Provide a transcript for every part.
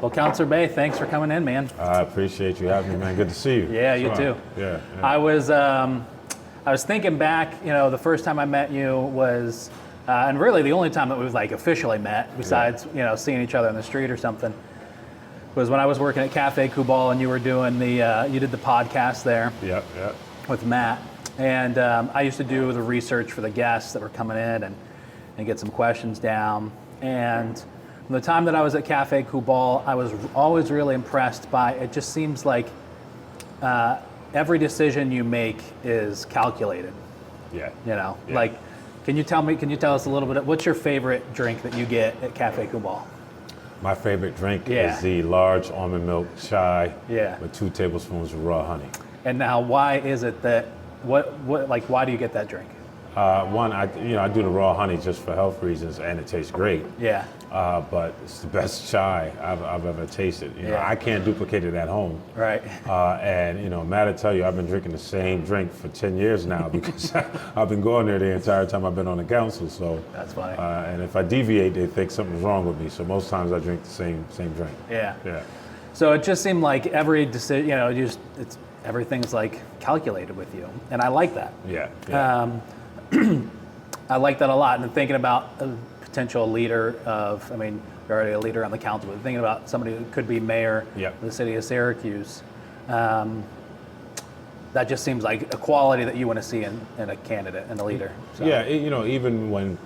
Well, Councilor Bey, thanks for coming in, man. I appreciate you having me, man. Good to see you. Yeah, you too. Yeah. I was thinking back, the first time I met you was, and really the only time that we've like officially met, besides, seeing each other on the street or something, was when I was working at Cafe Kubal and you were doing you did the podcast there. Yeah. With Matt. And I used to do the research for the guests that were coming in and get some questions down. And from the time that I was at Cafe Kubal, I was always really impressed by, it just seems like every decision you make is calculated. Yeah. Like, can you tell us a little bit, what's your favorite drink that you get at Cafe Kubal? My favorite drink is the large almond milk chai with 2 tablespoons of raw honey. And now, why is it that, why do you get that drink? One, I do the raw honey just for health reasons, and it tastes great. Yeah. But it's the best chai I've ever tasted. I can't duplicate it at home. Right. And Matt will tell you, I've been drinking the same drink for 10 years now because I've been going there the entire time I've been on the council. So that's funny. And if I deviate, they think something's wrong with me. So most times I drink the same drink. Yeah. Yeah. So it just seemed like every decision, everything's like calculated with you, and I like that. Yeah. I like that a lot. And thinking about a potential leader of, you're already a leader on the council, but thinking about somebody who could be mayor of the city of Syracuse, that just seems like a quality that you want to see in a candidate and a leader. So. Yeah, even when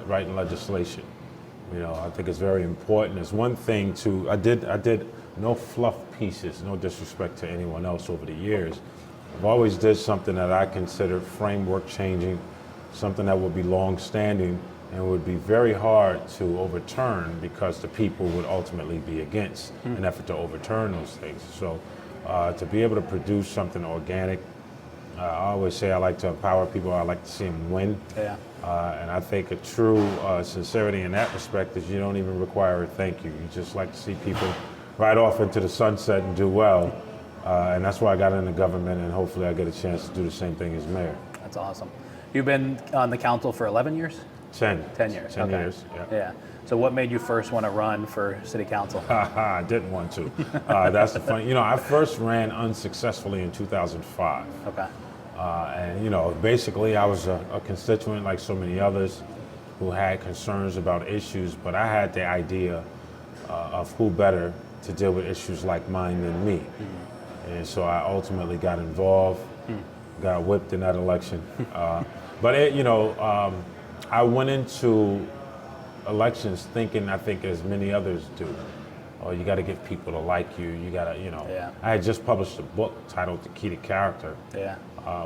writing legislation, I think it's very important. It's one thing I did no fluff pieces, no disrespect to anyone else over the years. I've always did something that I considered framework changing, something that would be long standing and would be very hard to overturn because the people would ultimately be against an effort to overturn those things. So to be able to produce something organic, I always say I like to empower people. I like to see them win. Yeah. And I think a true sincerity in that respect is you don't even require a thank you. You just like to see people ride off into the sunset and do well. And that's why I got into government, and hopefully I get a chance to do the same thing as mayor. That's awesome. You've been on the council for 11 years? 10. 10 years. 10 okay. years, Yeah. So what made you first want to run for city council? I didn't want to. That's the funny. I first ran unsuccessfully in 2005. Okay. And basically I was a constituent like so many others who had concerns about issues, but I had the idea of who better to deal with issues like mine than me. And so I ultimately got involved, got whipped in that election. But I went into elections thinking, I think as many others do, you got to get people to like you. You got to, I had just published a book titled The Key to Character,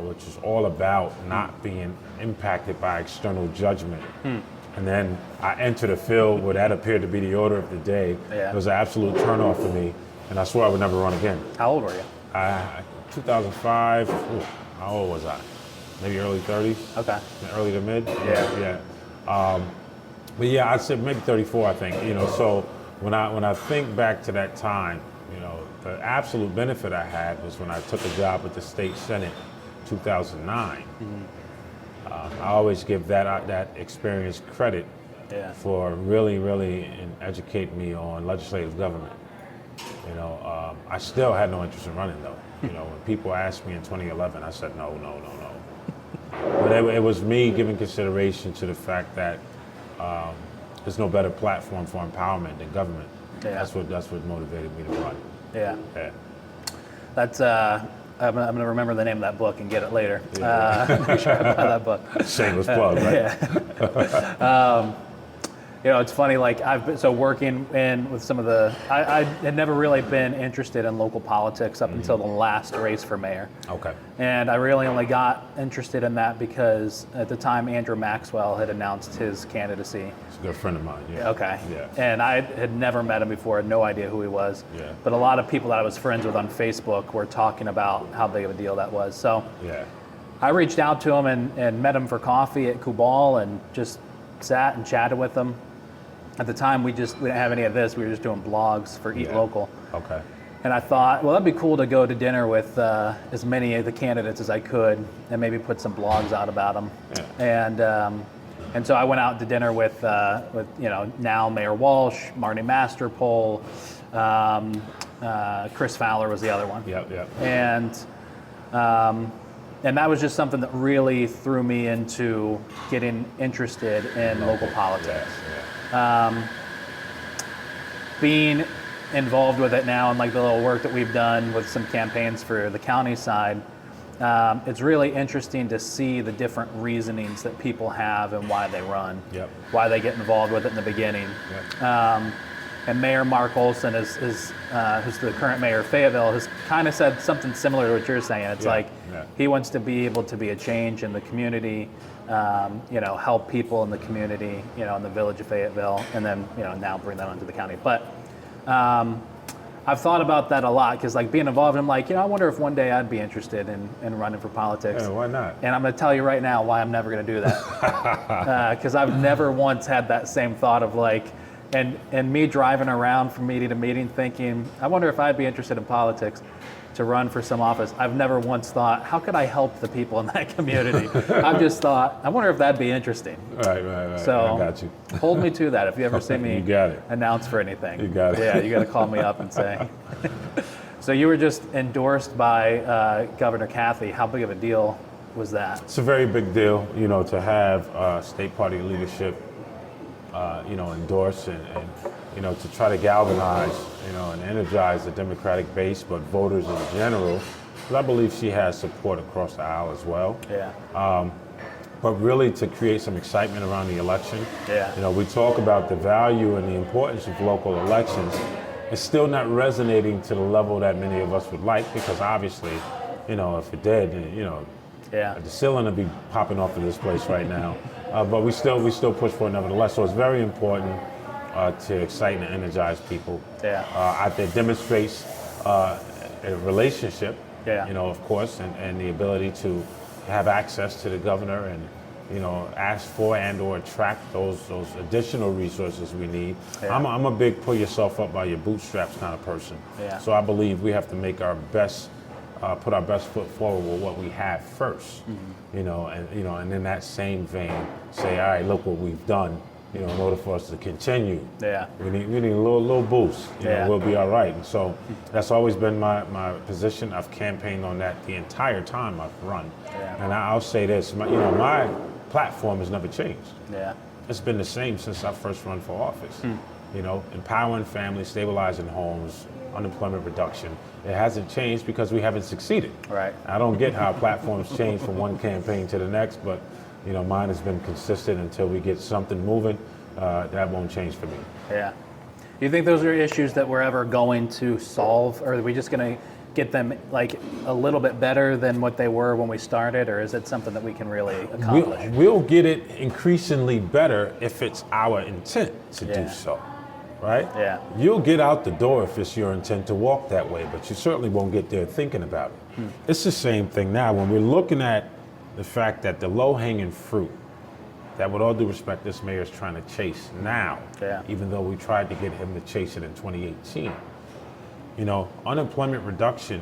which is all about not being impacted by external judgment. And then I entered a field where that appeared to be the order of the day. It was an absolute turnoff for me, and I swore I would never run again. How old were you? 2005, how old was I? Maybe early 30s? Okay. Early to mid? Yeah. But yeah, I'd say maybe 34, I think. So when I think back to that time, the absolute benefit I had was when I took a job with the state senate, 2009. I always give that experience credit for really educating me on legislative government. I still had no interest in running though. When people asked me in 2011, I said no. But it was me giving consideration to the fact that there's no better platform for empowerment than government. That's what motivated me to run. Yeah. That's I'm going to remember the name of that book and get it later. Make sure I buy that book. Shameless plug, right? Yeah. It's funny, like I've been working with some of I had never really been interested in local politics up until the last race for mayor. Okay. And I really only got interested in that because at the time Andrew Maxwell had announced his candidacy. He's a good friend of mine, Okay. Yeah. And I had never met him before, had no idea who he was. Yeah. But a lot of people that I was friends with on Facebook were talking about how big of a deal that was. So I reached out to him and met him for coffee at Kubal and just sat and chatted with him. At the time, we didn't have any of this. We were just doing blogs for Eat Local. Okay. And I thought, well, that'd be cool to go to dinner with as many of the candidates as I could, and maybe put some blogs out about them. Yeah. And so I went out to dinner with now Mayor Walsh, Marty Masterpole, Chris Fowler was the other one. Yep, yep. And that was just something that really threw me into getting interested in local politics. Being involved with it now and like the little work that we've done with some campaigns for the county side, it's really interesting to see the different reasonings that people have and why they run, why they get involved with it in the beginning. And Mayor Mark Olson, who's the current mayor of Fayetteville, has kind of said something similar to what you're saying. It's he wants to be able to be a change in the community, help people in the community, in the village of Fayetteville, and then, now bring that onto the county. But I've thought about that a lot because, like, being involved, I'm like, I wonder if one day I'd be interested in running for politics. Yeah, why not? And I'm going to tell you right now why I'm never going to do that. Because I've never once had that same thought of like, and me driving around from meeting to meeting thinking, I wonder if I'd be interested in politics to run for some office. I've never once thought, how could I help the people in that community? I've just thought, I wonder if that'd be interesting. Right. So I got you. Hold me to that if you ever see me You got it. announce for anything. You got it. Yeah, you got to call me up and say. So you were just endorsed by Governor Cathy. How big of a deal was that? It's a very big deal, to have state party leadership, endorse and to try to galvanize, and energize the Democratic base, but voters in general, because I believe she has support across the aisle as well. But really to create some excitement around the election. We talk about the value and the importance of local elections. It's still not resonating to the level that many of us would like, because obviously, if it did, the ceiling would be popping off of this place right now. But we still push for it nevertheless. So it's very important to excite and energize people. I think it demonstrates a relationship, of course, and the ability to have access to the governor and ask for and or attract those additional resources we need. I'm a big pull yourself up by your bootstraps kind of person. So I believe we have to make our best, put our best foot forward with what we have first. And in that same vein, say, all right, look what we've done. In order for us to continue, we need a little boost. We'll be all right. And so that's always been my position. I've campaigned on that the entire time I've run. And I'll say this, my platform has never changed. It's been the same since I first run for office. Empowering families, stabilizing homes, unemployment reduction. It hasn't changed because we haven't succeeded. I don't get how platforms change from one campaign to the next, but mine has been consistent until we get something moving. That won't change for me. You think those are issues that we're ever going to solve, or are we just going to get them like a little bit better than what they were when we started, or is it something that we can really accomplish? We'll get it increasingly better if it's our intent to do so. Right? You'll get out the door if it's your intent to walk that way, but you certainly won't get there thinking about it. It's the same thing now. When we're looking at the fact that the low-hanging fruit that, with all due respect, this mayor is trying to chase now, even though we tried to get him to chase it in 2018. Unemployment reduction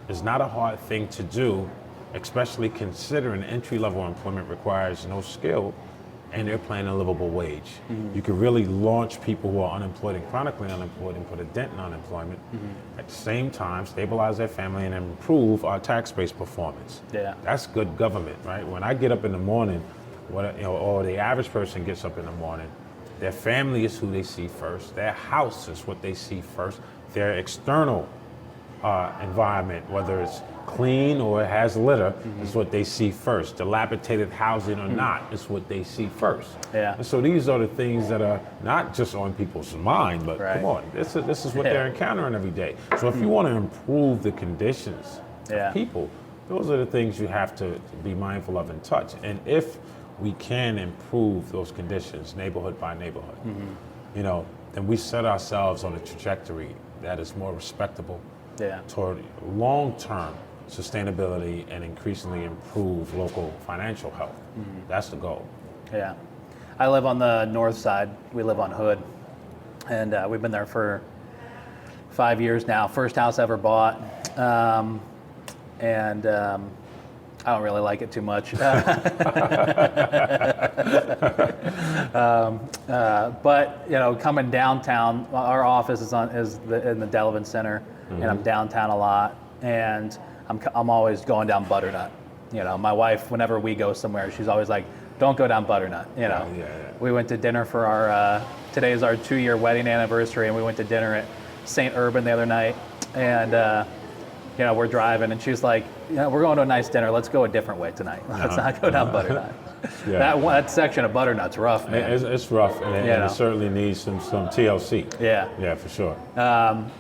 is not a hard thing to do, especially considering entry-level employment requires no skill and they're paying a livable wage. You can really launch people who are unemployed and chronically unemployed and put a dent in unemployment. At the same time, stabilize their family and improve our tax-based performance. That's good government, right? When I get up in the morning, or the average person gets up in the morning, their family is who they see first. Their house is what they see first. Their external environment, whether it's clean or it has litter, is what they see first. Dilapidated housing or not is what they see first. And so these are the things that are not just on people's mind, but come on, this is what they're encountering every day. So if you want to improve the conditions of people, those are the things you have to be mindful of and touch. And if we can improve those conditions neighborhood by neighborhood, then we set ourselves on a trajectory that is more respectable toward long-term sustainability and increasingly improve local financial health. That's the goal. I live on the north side. We live on Hood, and we've been there for 5 years now. First house ever bought, and I don't really like it too much. But coming downtown, our office is in the Delavan Center, and I'm downtown a lot, and I'm always going down Butternut. My wife, whenever we go somewhere, she's always like, "Don't go down Butternut." Yeah. We went to dinner for our today is our 2-year wedding anniversary, and we went to dinner at St. Urban the other night, and we're driving, and she's like, "We're going to a nice dinner. Let's go a different way tonight. Let's not go down Butternut." That section of Butternut's rough, man. It's rough, and it certainly needs some TLC. Yeah, for sure.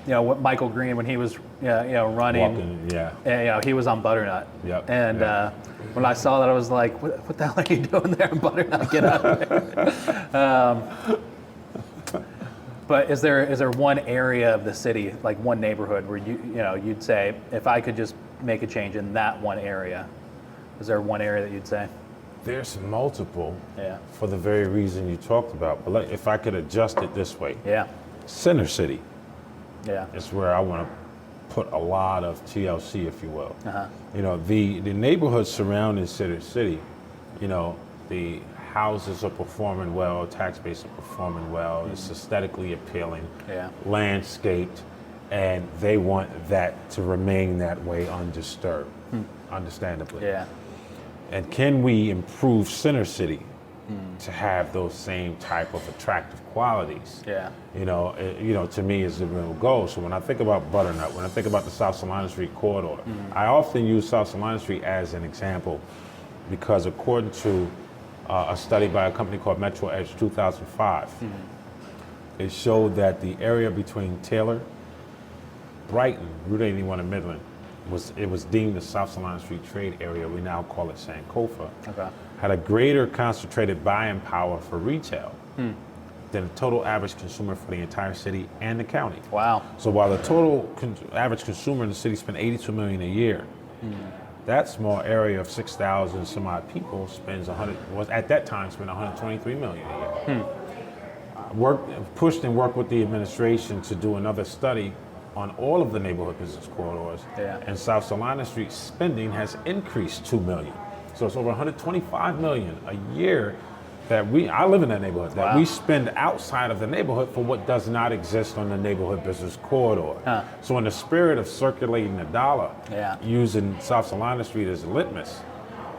What Michael Green, when he was running, Walking, he was on Butternut. Yep. And when I saw that, I was like, "What the hell are you doing there in Butternut? Get out of there." But is there one area of the city, like one neighborhood, where you'd say, if I could just make a change in that one area? Is there one area that you'd say? There's multiple. Yeah. For the very reason you talked about. But if I could adjust it this way. Yeah. Center City. Yeah. Is where I want to put a lot of TLC, if you will. Uh-huh. The neighborhoods surrounding Center City, the houses are performing well, tax base are performing well, it's aesthetically appealing, landscaped, and they want that to remain that way undisturbed, understandably. Yeah. And can we improve Center City to have those same type of attractive qualities? Yeah. To me is the real goal. So when I think about Butternut, when I think about the South Salina Street corridor, I often use South Salina Street as an example because according to a study by a company called Metro Edge 2005, it showed that the area between Taylor, Brighton, Route 81 and Midland, was deemed the South Salina Street trade area, we now call it Sankofa, had a greater concentrated buying power for retail than the total average consumer for the entire city and the county. Wow. So while the total average consumer in the city spent $82 million a year, that small area of 6,000 some odd people was at that time spent $123 million a year. Pushed and worked with the administration to do another study on all of the neighborhood business corridors. And South Salina Street spending has increased $2 million. So it's over $125 million a year that I live in that neighborhood, that we spend outside of the neighborhood for what does not exist on the neighborhood business corridor. So in the spirit of circulating the dollar, using South Salina Street as a litmus,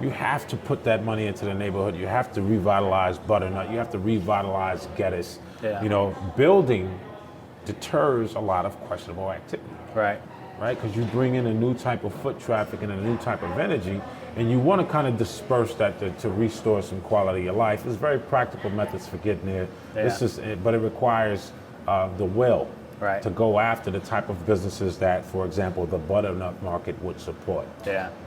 you have to put that money into the neighborhood. You have to revitalize Butternut. You have to revitalize Geddes. Building deters a lot of questionable activity. Right? Because you bring in a new type of foot traffic and a new type of energy, and you want to kind of disperse that to restore some quality of life. There's very practical methods for getting there. But it requires the will to go after the type of businesses that, for example, the Butternut market would support.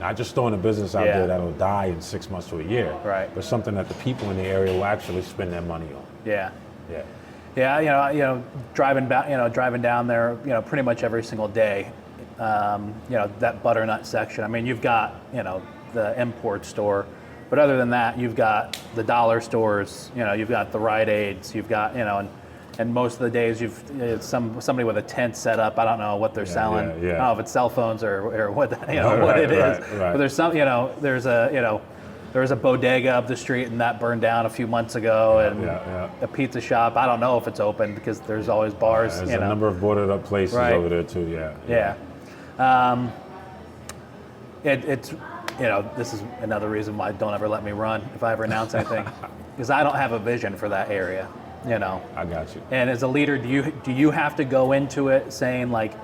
Not just throwing a business out there that'll die in 6 months to a year, but something that the people in the area will actually spend their money on. Driving down there, pretty much every single day. That Butternut section. I mean, you've got the import store, but other than that, you've got the dollar stores. You've got the Rite Aids. You've got and most of the days it's somebody with a tent set up. I don't know what they're selling. I don't know if it's cell phones or what what it is. But there's some there's a bodega up the street and that burned down a few months ago, and a pizza shop. I don't know if it's open because there's always bars. There's a number of boarded up places over there too. It's this is another reason why don't ever let me run if I ever announce anything, because I don't have a vision for that area. I got you. And as a leader, do you have to go into it saying like,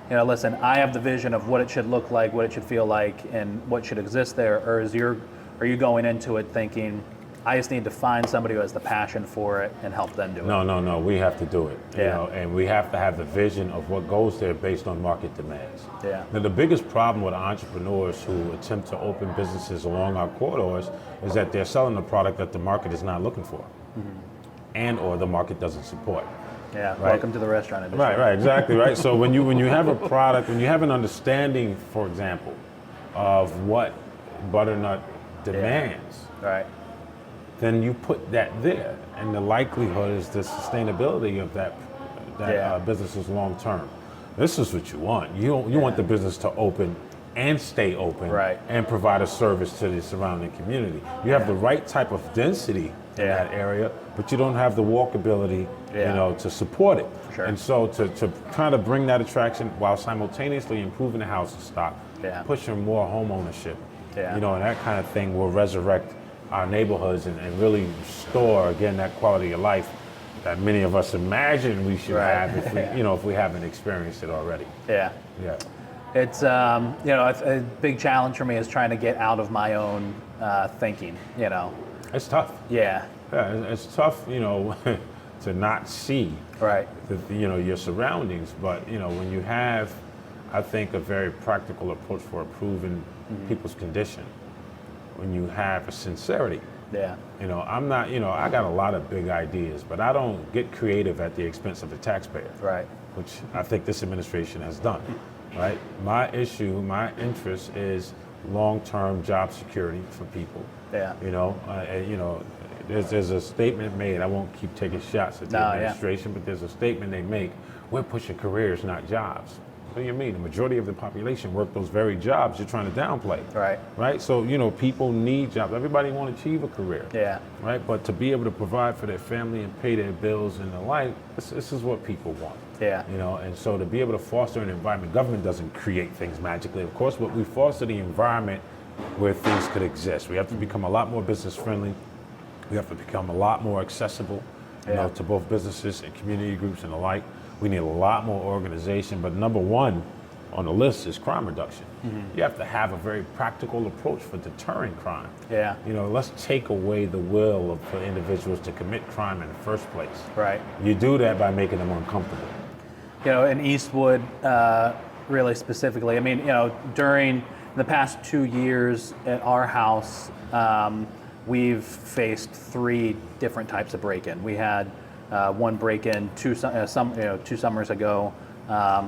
listen, I have the vision of what it should look like, what it should feel like, and what should exist there, or are you going into it thinking, I just need to find somebody who has the passion for it and help them do it? No. We have to do it. And we have to have the vision of what goes there based on market demands. Now, the biggest problem with entrepreneurs who attempt to open businesses along our corridors is that they're selling a product that the market is not looking for, and or the market doesn't support. Welcome to the restaurant industry. Right, exactly, right. So when you have a product, when you have an understanding, for example, of what Butternut demands, then you put that there, and the likelihood is the sustainability of that business is long term. This is what you want. You want the business to open and stay open Right. and provide a service to the surrounding community. You have the right type of density in that area, but you don't have the walkability, to support it. Sure. And so to try to bring that attraction while simultaneously improving the housing stock, pushing more home ownership, and that kind of thing will resurrect our neighborhoods and really restore again that quality of life that many of us imagine we should have if we, if we haven't experienced it already. Yeah. Yeah. It's a big challenge for me is trying to get out of my own thinking. It's tough. Yeah. Yeah, it's tough, to not see your surroundings. But when you have, I think, a very practical approach for improving people's condition, when you have a sincerity. Yeah. I'm not, I got a lot of big ideas, but I don't get creative at the expense of the taxpayer. Right. Which I think this administration has done. Right. My interest is long-term job security for people. Yeah. There's a statement made. I won't keep taking shots at the administration, but there's a statement they make. We're pushing careers, not jobs. What do you mean? The majority of the population work those very jobs you're trying to downplay. Right. Right. So people need jobs. Everybody want to achieve a career. Yeah. Right. But to be able to provide for their family and pay their bills and the like, this is what people want. Yeah. And so to be able to foster an environment, government doesn't create things magically, of course, but we foster the environment where things could exist. We have to become a lot more business friendly. We have to become a lot more accessible, to both businesses and community groups and the like. We need a lot more organization, but number one on the list is crime reduction. You have to have a very practical approach for deterring crime. Yeah. Let's take away the will for individuals to commit crime in the first place. Right. You do that by making them uncomfortable. In Eastwood, really specifically, I mean, during the past 2 years at our house, we've faced 3 different types of break-in. We had one break-in two summers ago,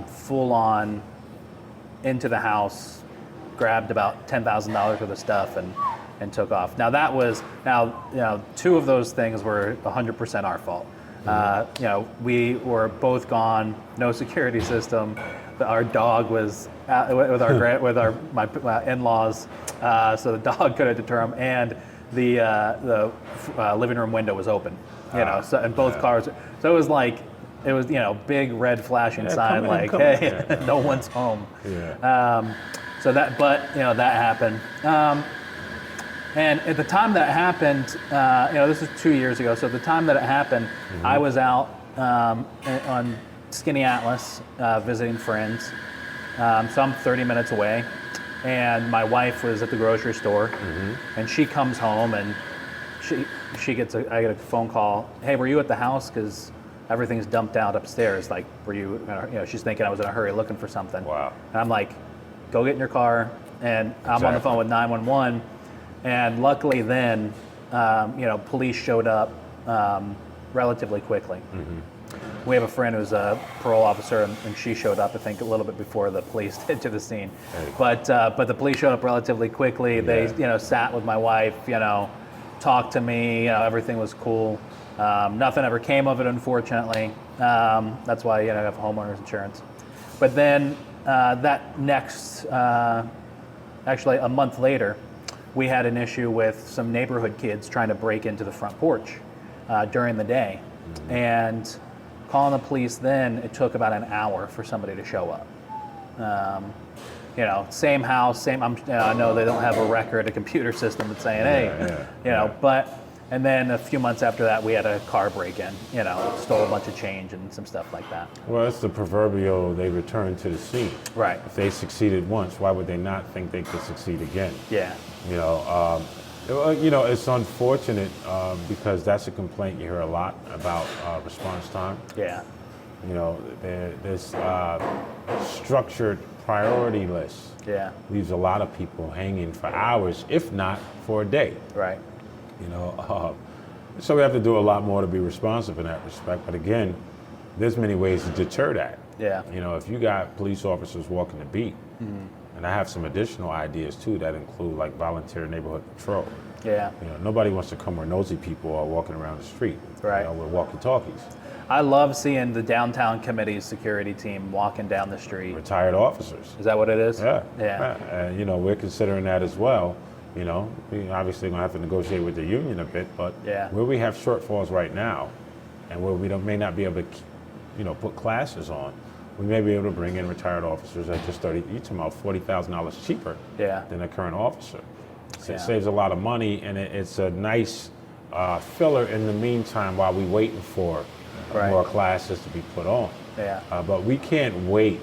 full on into the house, grabbed about $10,000 worth of stuff and took off. Now that was 2 of those things were 100% our fault. We were both gone, no security system. Our dog was with my in-laws, so the dog couldn't deter him, and the living room window was open. So and both cars. So it was big red flashing sign hey, no one's home. Yeah. So that happened. And at the time that happened, this was 2 years ago. So at the time that it happened, I was out on Skinny Atlas visiting friends. So I'm 30 minutes away, and my wife was at the grocery store, and she comes home and I get a phone call. Hey, were you at the house? Because everything's dumped out upstairs. Like, were you? She's thinking I was in a hurry looking for something. Wow. And I'm like, go get in your car, and I'm on the phone with 911. And luckily then, police showed up relatively quickly. We have a friend who's a parole officer, and she showed up, I think, a little bit before the police did to the scene. Hey. But the police showed up relatively quickly. Yeah. They, sat with my wife, talked to me. Everything was cool. Nothing ever came of it, unfortunately. That's why I have homeowners insurance. But then that next, actually a month later, we had an issue with some neighborhood kids trying to break into the front porch during the day. And calling the police then, it took about an hour for somebody to show up. Same house, same, I know they don't have a record, a computer system that's saying, but, and then a few months after that, we had a car break-in, stole a bunch of change and some stuff like that. Well, it's the proverbial, they return to the scene. Right. If they succeeded once, why would they not think they could succeed again? Yeah. It's unfortunate because that's a complaint you hear a lot about response time. Yeah. This structured priority list leaves a lot of people hanging for hours, if not for a day. Right. So we have to do a lot more to be responsive in that respect. But again, there's many ways to deter that. Yeah. If you got police officers walking the beat, and I have some additional ideas too that include like volunteer neighborhood patrol. Yeah. Nobody wants to come where nosy people are walking around the street. Right. With walkie-talkies. I love seeing the downtown committee's security team walking down the street. Retired officers. Is that what it is? Yeah. Yeah. And, we're considering that as well. We obviously going to have to negotiate with the union a bit, but Yeah. where we have shortfalls right now and where we may not be able to, put classes on, we may be able to bring in retired officers at just each about $40,000 cheaper Yeah. than a current officer. So Yeah. it saves a lot of money, and it's a nice filler in the meantime while we're waiting for Right. more classes to be put on. Yeah. But we can't wait.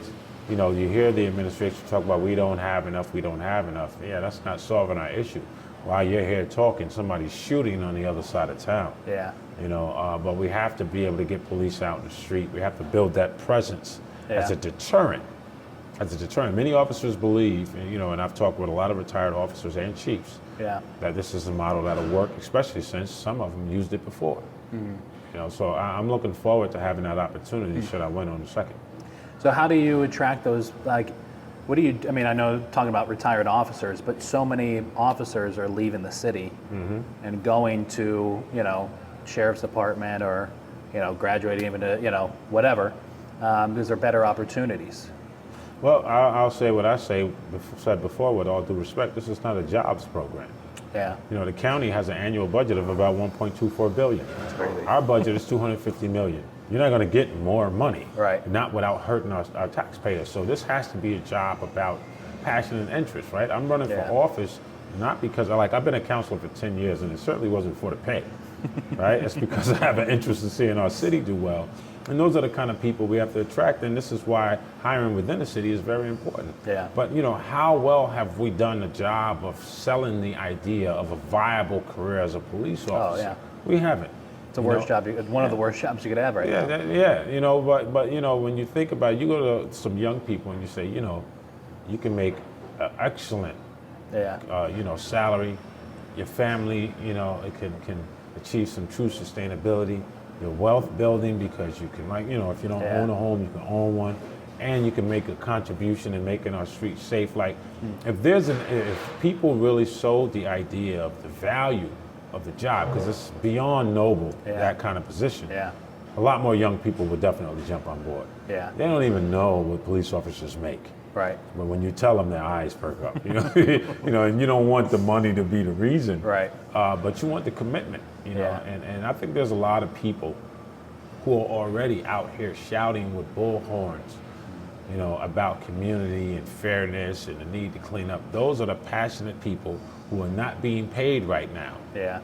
You hear the administration talk about we don't have enough. Yeah, that's not solving our issue. While you're here talking, somebody's shooting on the other side of town. Yeah. But we have to be able to get police out in the street. We have to build that presence as Yeah. a deterrent. Many officers believe, and I've talked with a lot of retired officers and chiefs, Yeah. that this is a model that'll work, especially since some of them used it before. So I'm looking forward to having that opportunity should I win on the second. So how do you attract those, I know talking about retired officers, but so many officers are leaving the city and going to, sheriff's department or, graduating even to, whatever, because there are better opportunities. Well, I'll say what I said before with all due respect, this is not a jobs program. Yeah. The county has an annual budget of about $1.24 billion. That's crazy. Our budget is $250 million. You're not going to get more money, Right. Not without hurting our taxpayers. So this has to be a job about passion and interest, right? I'm running Yeah. for office not because I've been a counselor for 10 years, and it certainly wasn't for the pay, right? It's because I have an interest in seeing our city do well. And those are the kind of people we have to attract, and this is why hiring within the city is very important. Yeah. But how well have we done the job of selling the idea of a viable career as a police officer? yeah. We haven't. It's the worst job, one of the worst jobs you could have right now. But when you think about it, you go to some young people and you say, you can make an excellent, Yeah. salary. Your family, it can achieve some true sustainability. Your wealth building, because you can, if you don't Yeah. own a home, you can own one, and you can make a contribution in making our streets safe. If people really sold the idea of the value of the job, because it's beyond noble, Yeah. that kind of position. Yeah. A lot more young people would definitely jump on board. Yeah. They don't even know what police officers make. Right. But when you tell them, their eyes perk up. And you don't want the money to be the reason. Right. But you want the commitment. Yeah. And I think there's a lot of people who are already out here shouting with bullhorns, about community and fairness and the need to clean up. Those are the passionate people who are not being paid right now. Yeah.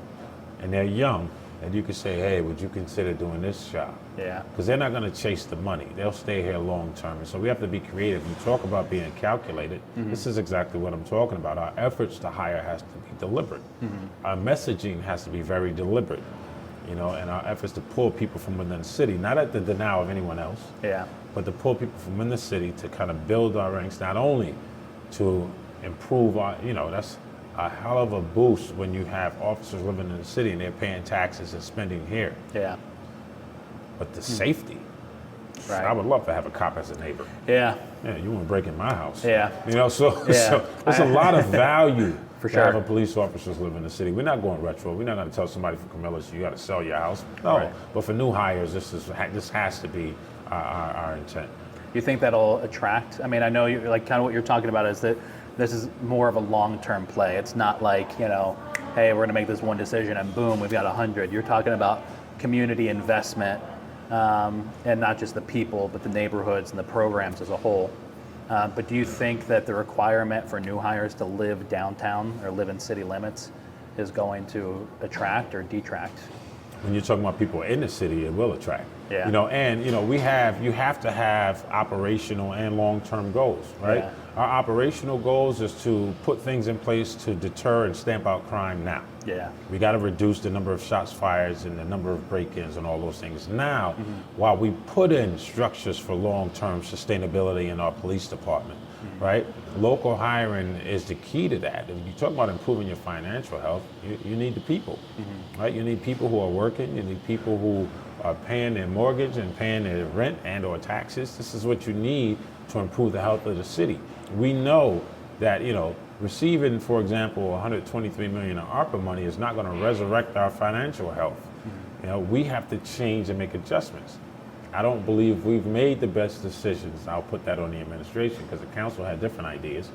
And they're young. And you could say, hey, would you consider doing this job? Yeah. Because they're not going to chase the money. They'll stay here long term. And so we have to be creative. You talk about being calculated. This is exactly what I'm talking about. Our efforts to hire has to be deliberate. Our messaging has to be very deliberate. And our efforts to pull people from within the city, not at the denial of anyone else, Yeah. but to pull people from within the city to kind of build our ranks, not only to improve our, that's a hell of a boost when you have officers living in the city and they're paying taxes and spending here. Yeah. But the safety, Right. I would love to have a cop as a neighbor. Yeah. Yeah, you want to break in my house. Yeah. So Yeah. there's a lot of value For to sure. having police officers live in the city. We're not going retro. We're not going to tell somebody from Camillus, you got to sell your house. No, Right. but for new hires, this has to be our intent. You think that'll attract? I mean, I know you kind of what you're talking about is that this is more of a long-term play. It's not like, hey, we're going to make this one decision and boom, we've got 100. You're talking about community investment, and not just the people, but the neighborhoods and the programs as a whole. But do you think that the requirement for new hires to live downtown or live in city limits is going to attract or detract? When you're talking about people in the city, it will attract. Yeah. You have to have operational and long-term goals, right? Yeah. Our operational goals is to put things in place to deter and stamp out crime now. Yeah. We got to reduce the number of shots fired and the number of break-ins and all those things. Now, while we put in structures for long-term sustainability in our police department, right? Local hiring is the key to that. If you talk about improving your financial health, you need the people, right? You need people who are working. You need people who are paying their mortgage and paying their rent and or taxes. This is what you need to improve the health of the city. We know that, receiving, for example, $123 million in ARPA money is not going to resurrect our financial health. We have to change and make adjustments. I don't believe we've made the best decisions. I'll put that on the administration because the council had different ideas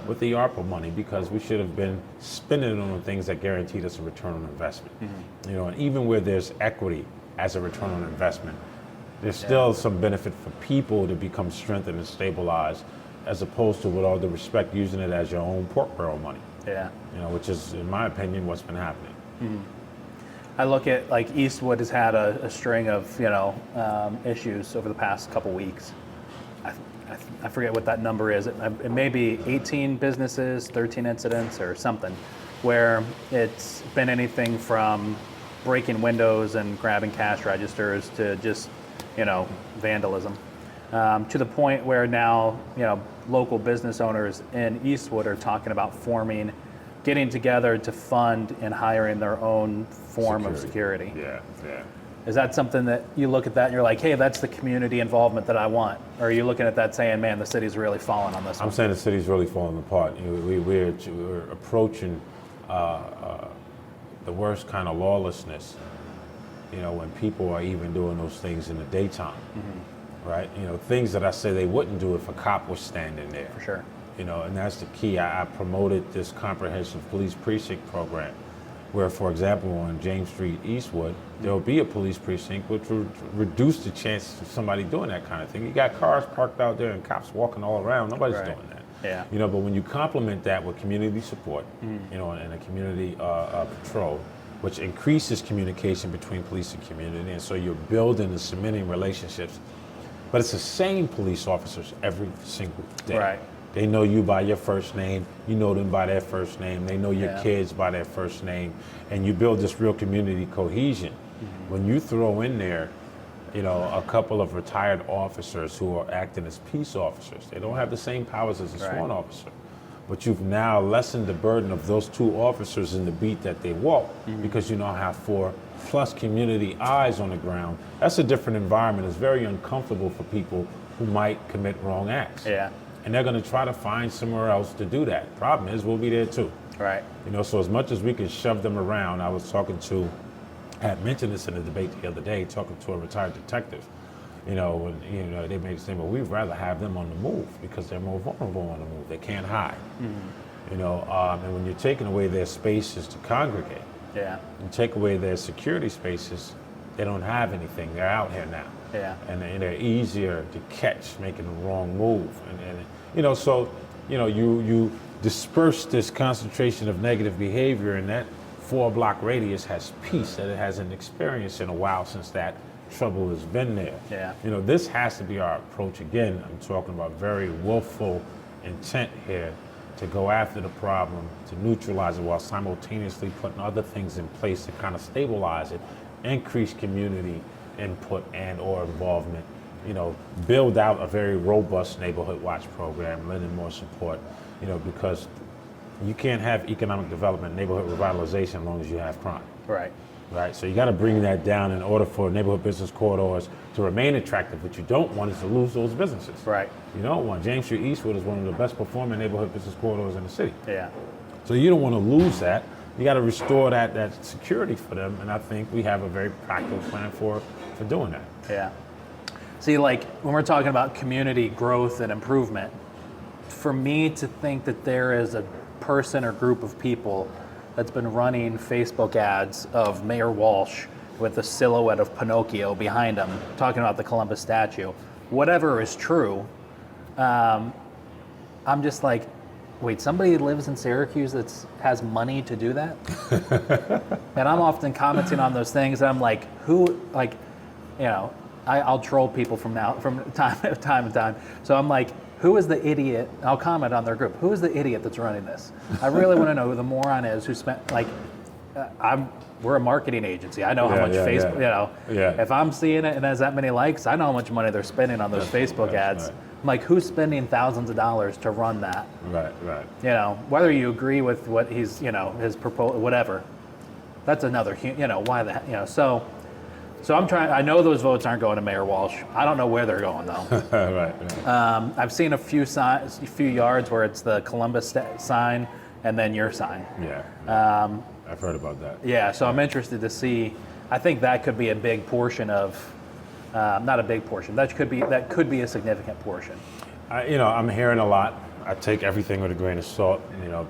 with the ARPA money, because we should have been spending it on things that guaranteed us a return on investment. You know, and even where there's equity as a return on investment, there's still some benefit for people to become strengthened and stabilized, as opposed to, with all the respect, using it as your own pork barrel money. Yeah. You know, which is, in my opinion, what's been happening. I look at, like, Eastwood has had a string of, issues over the past couple weeks. I forget what that number is. It may be 18 businesses, 13 incidents or something, where it's been anything from breaking windows and grabbing cash registers to just, vandalism. To the point where now, local business owners in Eastwood are talking about getting together to fund and hiring their own form of security. Yeah. Is that something that you look at that and you're like, hey, that's the community involvement that I want? Or are you looking at that saying, man, the city's really falling on this one? I'm saying the city's really falling apart. We're approaching the worst kind of lawlessness, when people are even doing those things in the daytime, right? Things that I say they wouldn't do if a cop was standing there. For sure. And that's the key. I promoted this comprehensive police precinct program where, for example, on James Street, Eastwood, there'll be a police precinct, which will reduce the chances of somebody doing that kind of thing. You got cars parked out there and cops walking all around. Nobody's doing that. Yeah. But when you complement that with community support, and a community patrol, which increases communication between police and community, and so you're building and cementing relationships. But it's the same police officers every single day. Right. They know you by your first name. You know them by their first name. They know your kids by their first name. And you build this real community cohesion. When you throw in there, a couple of retired officers who are acting as peace officers, they don't have the same powers as a sworn officer. But you've now lessened the burden of those two officers in the beat that they walk, because you now have 4+ community eyes on the ground. That's a different environment. It's very uncomfortable for people who might commit wrong acts. Yeah. And they're going to try to find somewhere else to do that. Problem is, we'll be there too. Right. So as much as we can shove them around, I had mentioned this in a debate the other day, talking to a retired detective. They made the statement, we'd rather have them on the move because they're more vulnerable on the move. They can't hide. And when you're taking away their spaces to congregate, and take away their security spaces, they don't have anything. They're out here now. Yeah. And they're easier to catch making the wrong move. So you disperse this concentration of negative behavior, and that 4-block radius has peace that it hasn't experienced in a while since that trouble has been there. Yeah. This has to be our approach. Again, I'm talking about very willful intent here to go after the problem, to neutralize it, while simultaneously putting other things in place to kind of stabilize it, increase community input and or involvement, build out a very robust neighborhood watch program, lending more support, because you can't have economic development, neighborhood revitalization as long as you have crime. Right. So you got to bring that down in order for neighborhood business corridors to remain attractive. What you don't want is to lose those businesses. Right. You don't want. James Street Eastwood is one of the best performing neighborhood business corridors in the city. Yeah. So you don't want to lose that. You got to restore that security for them, and I think we have a very practical plan for doing that. Yeah. See, like, when we're talking about community growth and improvement, for me to think that there is a person or group of people that's been running Facebook ads of Mayor Walsh with the silhouette of Pinocchio behind him, talking about the Columbus statue, whatever is true, I'm just like, wait, somebody lives in Syracuse that has money to do that? And I'm often commenting on those things, and I'm like, I'll troll people from time to time. So I'm like, who is the idiot? I'll comment on their group. Who is the idiot that's running this? I really want to know who the moron is who spent, we're a marketing agency. I know how much Facebook, if I'm seeing it and has that many likes, I know how much money they're spending on those Facebook ads. Right. I'm like, who's spending thousands of dollars to run that? Right. Whether you agree with what he's, his proposal, whatever, that's another, why that, So I'm trying. I know those votes aren't going to Mayor Walsh. I don't know where they're going though. Right. I've seen a few yards where it's the Columbus sign and then your sign. Yeah. I've heard about that. Yeah. So I'm interested to see. I think that could be a big portion of Not a big portion. That could be a significant portion. I'm hearing a lot. I take everything with a grain of salt,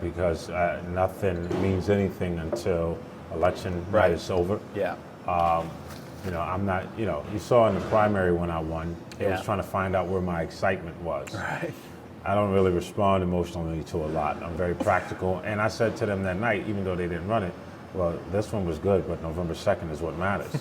because nothing means anything until election night is over. Yeah. I'm not, you saw in the primary when I won, I was trying to find out where my excitement was. Right. I don't really respond emotionally to a lot. I'm very practical. And I said to them that night, even though they didn't run it, well, this one was good, but November 2nd is what matters.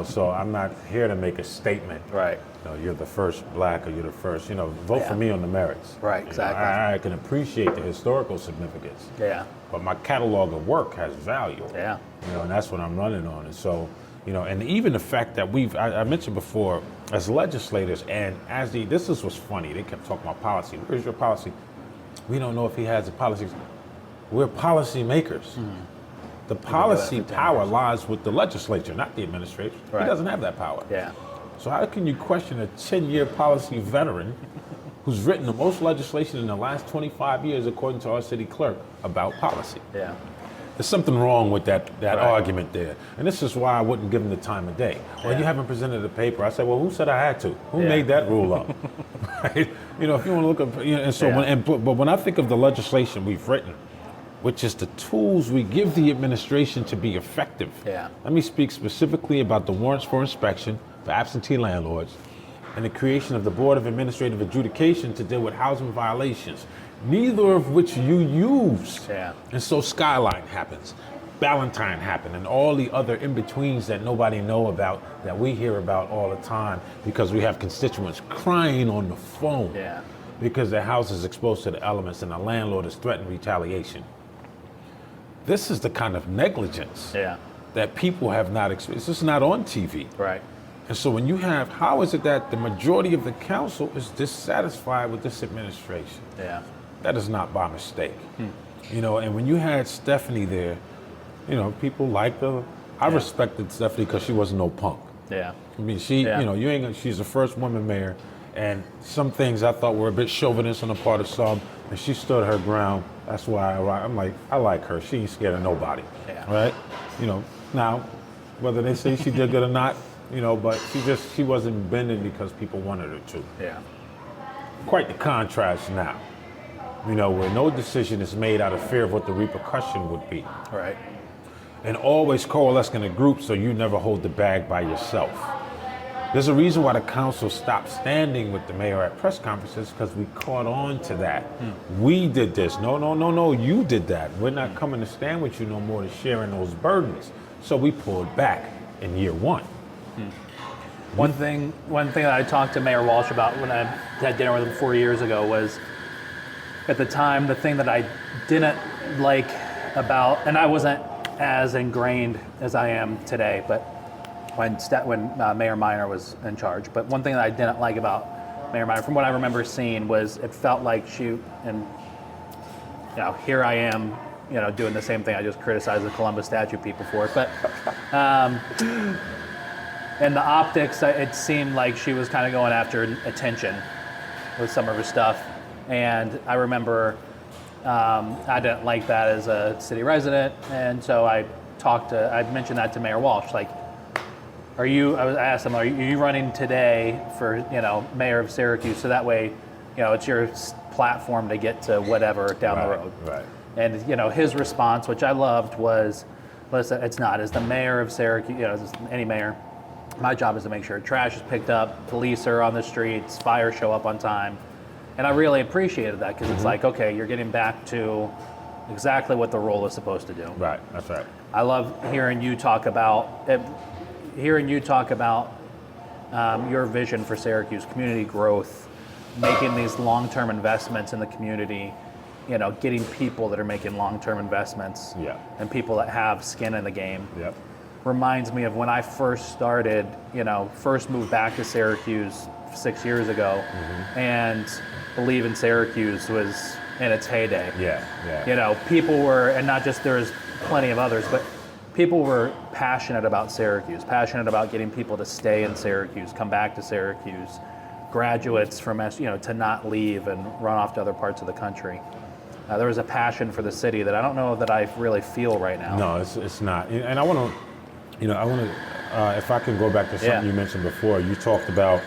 So I'm not here to make a statement. Right. You're the first black or you're the first, vote for me on the merits. Right, exactly. I can appreciate the historical significance. Yeah. But my catalog of work has value. Yeah. And that's what I'm running on. And so, and even the fact that I mentioned before, as legislators and this is what's funny, they kept talking about policy. Where's your policy? We don't know if he has the policies. We're policy makers. The policy power lies with the legislature, not the administration. Right. He doesn't have that power. Yeah. So how can you question a 10-year policy veteran who's written the most legislation in the last 25 years, according to our city clerk, about policy? Yeah. There's something wrong with that argument there. And this is why I wouldn't give him the time of day. Well, you haven't presented a paper. I said, well, who said I had to? Who made that rule up? Right? If you want to look up, and so but when I think of the legislation we've written, which is the tools we give the administration to be effective. Yeah. Let me speak specifically about the warrants for inspection for absentee landlords and the creation of the Board of Administrative Adjudication to deal with housing violations, neither of which you used. Yeah. And so Skyline happens, Ballantine happened, and all the other in-betweens that nobody know about, that we hear about all the time because we have constituents crying on the phone because their house is exposed to the elements and the landlord is threatening retaliation. This is the kind of negligence that people have not experienced. This is not on TV. Right. And so when you have, how is it that the majority of the council is dissatisfied with this administration? Yeah. That is not by mistake. And when you had Stephanie there, people liked her. I respected Stephanie because she wasn't no punk. Yeah. I mean, she's the first woman mayor, and some things I thought were a bit chauvinist on the part of some, and she stood her ground. That's why I'm like, I like her. She ain't scared of nobody. Yeah. Right? Now, whether they say she did good or not, but she wasn't bending because people wanted her to. Yeah. Quite the contrast now, where no decision is made out of fear of what the repercussion would be. Right. And always coalescing in a group so you never hold the bag by yourself. There's a reason why the council stopped standing with the mayor at press conferences, because we caught on to that. We did this. No, you did that. We're not coming to stand with you no more to sharing those burdens. So we pulled back in year one. One thing that I talked to Mayor Walsh about when I had dinner with him 4 years ago was, at the time, the thing that I didn't like about, and I wasn't as ingrained as I am today, but when Mayor Minor was in charge. But one thing that I didn't like about Mayor Minor, from what I remember seeing, was it felt like here I am, doing the same thing I just criticized the Columbus statue people for. But, and the optics, it seemed like she was kind of going after attention with some of her stuff. And I remember I didn't like that as a city resident. And so I mentioned that to Mayor Walsh, like, I asked him, are you running today for, Mayor of Syracuse, so that way, it's your platform to get to whatever down the road. Right. And, his response, which I loved, was, listen, it's not. As the mayor of Syracuse, as any mayor, my job is to make sure trash is picked up, police are on the streets, fires show up on time. And I really appreciated that, because it's like, okay, you're getting back to exactly what the role is supposed to do. Right, that's right. I love hearing you talk about your vision for Syracuse, community growth, making these long-term investments in the community, getting people that are making long-term investments, and people that have skin in the game. Yep. Reminds me of when I first started, first moved back to Syracuse 6 years ago, and Believe in Syracuse was in its heyday. Yeah. People were, and not just, there's plenty of others, but people were passionate about Syracuse, passionate about getting people to stay in Syracuse, come back to Syracuse, graduates from, to not leave and run off to other parts of the country. There was a passion for the city that I don't know that I really feel right now. No, it's not. And I want to if I can go back to something Yeah. you mentioned before, you talked about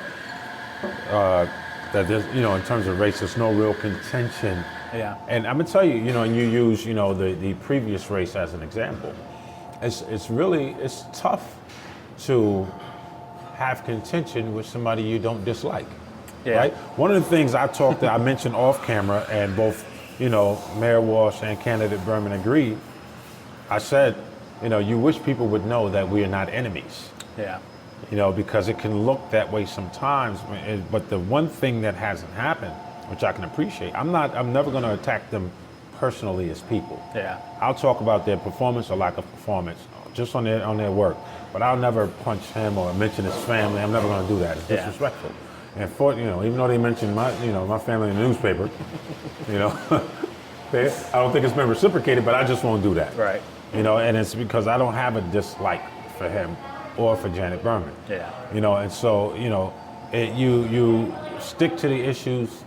that there's, in terms of race, there's no real contention. Yeah. And I'm gonna tell you, and you use, the previous race as an example. It's tough to have contention with somebody you don't dislike. Yeah. Right? One of the things I mentioned off camera, and both, Mayor Walsh and candidate Berman agreed. I said, you wish people would know that we are not enemies. Yeah. Because it can look that way sometimes. But the one thing that hasn't happened, which I can appreciate, I'm never going to attack them personally as people. Yeah. I'll talk about their performance or lack of performance, just on their work. But I'll never punch him or mention his family. I'm never going to do that. It's disrespectful. And even though they mentioned my family in the newspaper, I don't think it's been reciprocated, but I just won't do that. Right. And it's because I don't have a dislike for him or for Janet Berman. Yeah. And so, you stick to the issues,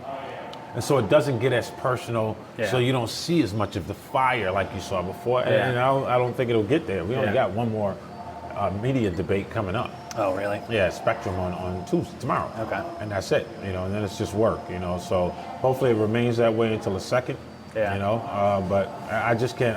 and so it doesn't get as personal, so you don't see as much of the fire like you saw before. Yeah. And I don't think it'll get there. We only got one more media debate coming up. Oh, really? Yeah, Spectrum on Tuesday, tomorrow. Okay. And that's it, and then it's just work, so hopefully it remains that way until the second, but I just can't,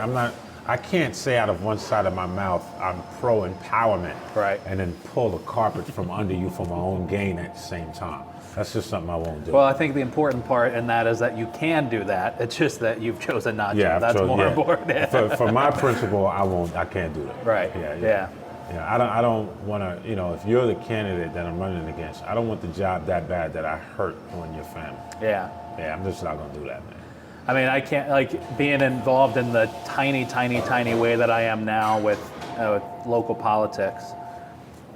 I can't say out of one side of my mouth I'm pro-empowerment, right, and then pull the carpet from under you for my own gain at the same time. That's just something I won't do. Well, I think the important part in that is that you can do that. It's just that you've chosen not to. That's more important. For my principle, I can't do that. Right. Yeah. I don't want to, if you're the candidate that I'm running against, I don't want the job that bad that I hurt on your family. Yeah. Yeah, I'm just not going to do that, man. I mean, I can't, being involved in the tiny way that I am now with local politics,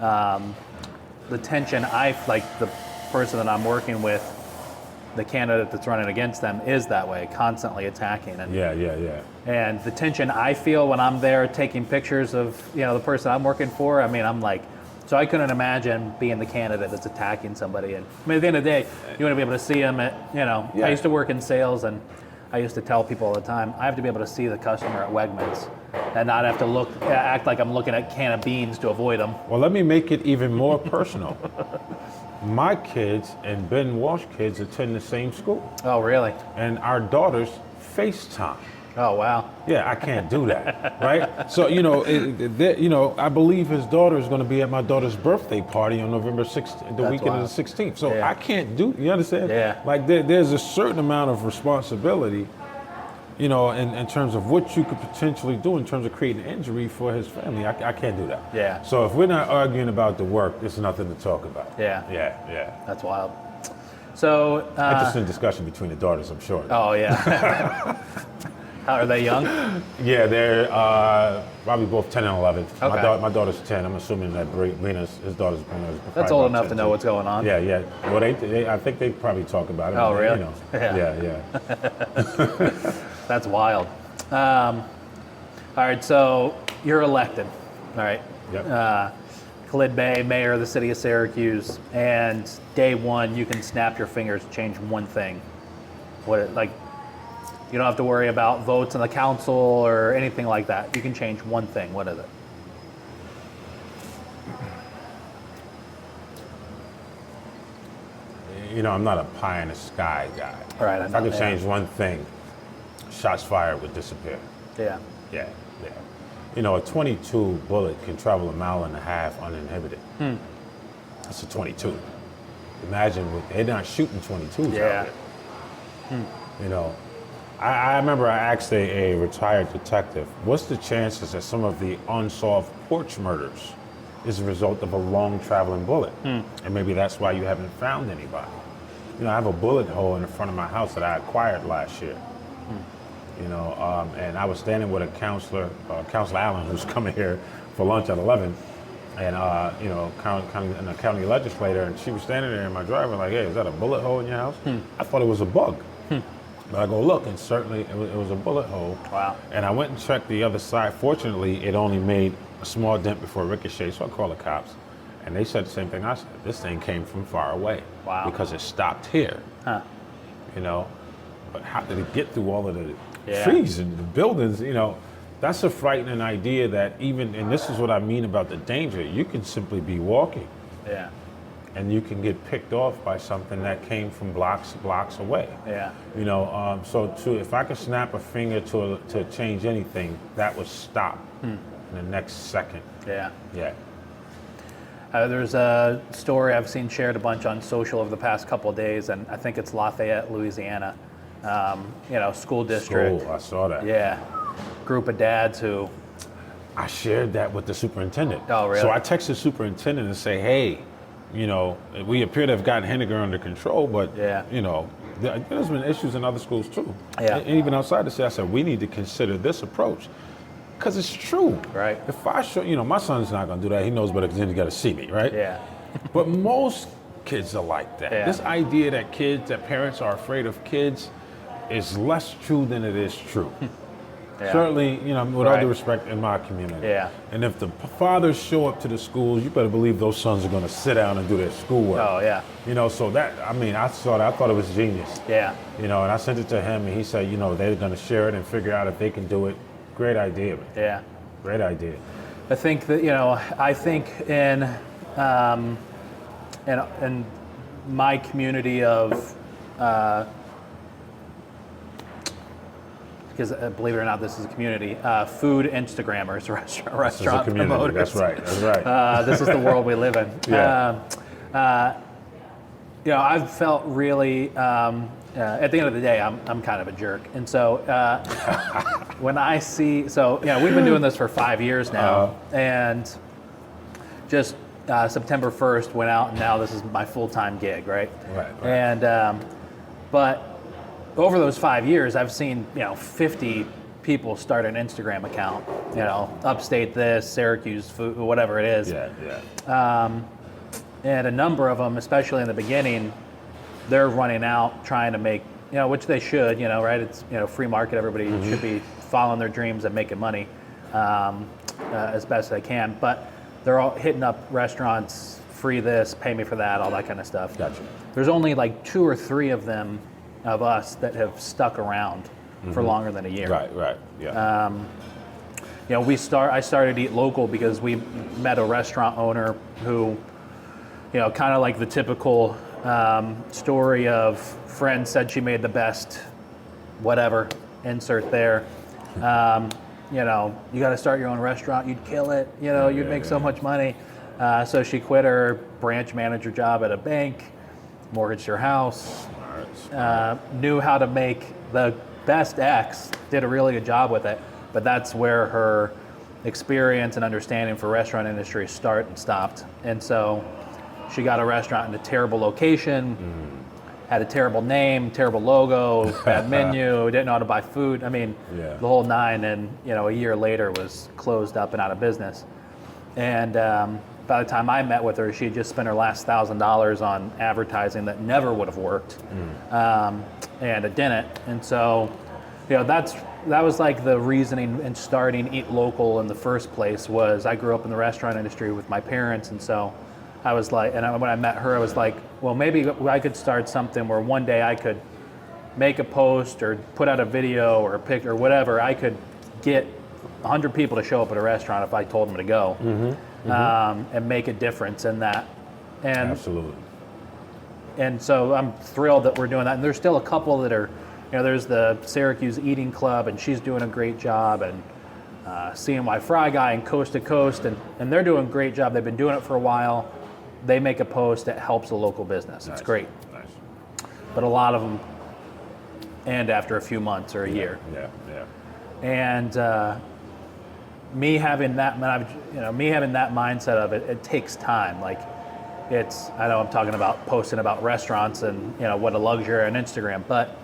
the tension the person that I'm working with, the candidate that's running against them is that way, constantly attacking. And And the tension I feel when I'm there taking pictures of, the person I'm working for, I'm like, so I couldn't imagine being the candidate that's attacking somebody. And at the end of the day, you want to be able to see them at, I used to work in sales, and I used to tell people all the time, I have to be able to see the customer at Wegmans and not have to act like I'm looking at a can of beans to avoid them. Well, let me make it even more personal. My kids and Ben Walsh kids attend the same school. Oh, really? And our daughters FaceTime. Oh, wow. Yeah, I can't do that, right? So, I believe his daughter is going to be at my daughter's birthday party on November 16th, the weekend of the 16th. So I can't you understand? Yeah. Like there's a certain amount of responsibility, in terms of what you could potentially do in terms of creating injury for his family. I can't do that. Yeah. So if we're not arguing about the work, there's nothing to talk about. Yeah. Yeah. That's wild. So interesting discussion between the daughters, I'm sure. Oh, yeah. How are they young? Yeah, they're probably both 10 and 11. Okay. My daughter's 10. I'm assuming that his daughter's That's old enough to know what's going on. Yeah. Well, I think they probably talk about it. Oh, really? Yeah. That's wild. All right, so you're elected. All right. Yep. Khalid Bey, Mayor of the city of Syracuse, and day one, you can snap your fingers, change one thing. You don't have to worry about votes in the council or anything like that. You can change one thing. What is it? I'm not a pie in the sky guy. All right. If I could change one thing, shots fired would disappear. Yeah. Yeah. A 22 bullet can travel 1.5 miles uninhibited. That's a 22. Imagine they're not shooting 22s out there. I remember I asked a retired detective, what's the chances that some of the unsolved porch murders is a result of a long traveling bullet? And maybe that's why you haven't found anybody. I have a bullet hole in the front of my house that I acquired last year. And I was standing with a Councilor Allen, who's coming here for lunch at 11, and a county legislator, and she was standing there in my driveway like, hey, is that a bullet hole in your house? I thought it was a bug. But I go look, and certainly it was a bullet hole. Wow. And I went and checked the other side. Fortunately, it only made a small dent before it ricocheted, so I called the cops. And they said the same thing I said. This thing came from far away. Wow. Because it stopped here. Huh. But how did it get through all of the Yeah. trees and the buildings, That's a frightening idea that even, and this is what I mean about the danger, you can simply be walking Yeah. and you can get picked off by something that came from blocks away. Yeah. You know, if I could snap a finger to change anything, that would stop in the next second. Yeah. Yeah. There's a story I've seen shared a bunch on social over the past couple of days, and I think it's Lafayette, Louisiana. School district. Oh, I saw that. Yeah. Group of dads who. I shared that with the superintendent. Oh, really? So I texted the superintendent and say, hey, we appear to have gotten Henniger under control, but, Yeah. there's been issues in other schools too. Yeah. And even outside the city, I said, we need to consider this approach. Because it's true. Right. If I show, my son's not going to do that. He knows better because then he's got to see me, right? Yeah. But most kids are like that. Yeah. This idea that parents are afraid of kids is less true than it is true. Yeah. Certainly, with all Right. due respect, in my community. Yeah. And if the fathers show up to the schools, you better believe those sons are going to sit down and do their schoolwork. Oh, yeah. So that, I saw that, I thought it was genius. Yeah. And I sent it to him and he said, they're going to share it and figure out if they can do it. Great idea, man. Yeah. Great idea. I think that, in my community of, because believe it or not, this is a community, food Instagrammers, restaurant promoters. That's right. This is the world we live in. Yeah. I've felt really, at the end of the day, I'm kind of a jerk. And so when I see, we've been doing this for 5 years now, and just September 1st went out, and now this is my full-time gig, right? Right. And, but over those 5 years, I've seen, 50 people start an Instagram account, Upstate this, Syracuse food, whatever it is. Yeah. And a number of them, especially in the beginning, they're running out trying to make, which they should, right? It's, free market. Everybody should be following their dreams and making money as best they can. But they're all hitting up restaurants, free this, pay me for that, all that kind of stuff. Gotcha. There's only like 2 or 3 of them, of us, that have stuck around for longer than a year. Right. Yeah. I started Eat Local because we met a restaurant owner who, kind of like the typical story of friend said she made the best, whatever, insert there. You got to start your own restaurant, you'd kill it, you'd make so much money. So she quit her branch manager job at a bank, mortgaged her house, knew how to make the best X, did a really good job with it, but that's where her experience and understanding for restaurant industry start and stopped. And so she got a restaurant in a terrible location, had a terrible name, terrible logo, bad menu, didn't know how to buy food. The whole nine, and a year later was closed up and out of business. And by the time I met with her, she had just spent her last $1,000 on advertising that never would have worked, and it didn't. And so, that was like the reasoning in starting Eat Local in the first place. Was I grew up in the restaurant industry with my parents, and so I was like, when I met her, I was like, well, maybe I could start something where one day I could make a post or put out a video or a pic or whatever. I could get 100 people to show up at a restaurant if I told them to go, and make a difference in that. And absolutely. And so I'm thrilled that we're doing that. And there's still a couple that are, there's the Syracuse Eating Club, and she's doing a great job, and CNY Fry Guy and Coast to Coast, and they're doing a great job. They've been doing it for a while. They make a post that helps a local business. It's great. Nice. But a lot of them end after a few months or a year. Yeah. And me having that mindset of it, it takes time. Like, I know I'm talking about posting about restaurants and what a luxury on Instagram, but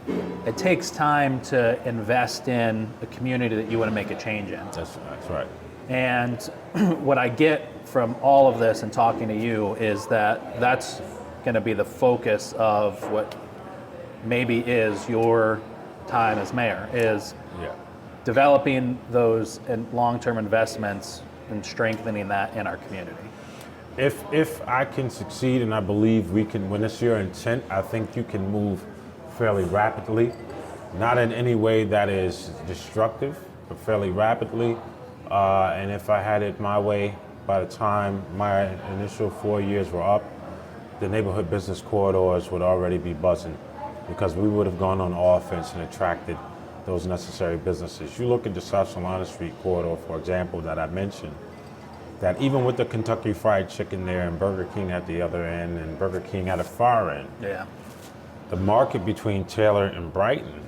it takes time to invest in a community that you want to make a change in. That's right. And what I get from all of this and talking to you is that that's going to be the focus of what maybe is your time as mayor, is developing those long-term investments and strengthening that in our community. If I can succeed, and I believe we can, when it's your intent, I think you can move fairly rapidly, not in any way that is destructive, fairly rapidly. And if I had it my way, by the time my initial 4 years were up, the neighborhood business corridors would already be buzzing, because we would have gone on offense and attracted those necessary businesses. You look at the South Salina Street corridor, for example, that I mentioned, that even with the Kentucky Fried Chicken there and Burger King at the other end and Burger King at the far end, the market between Taylor and Brighton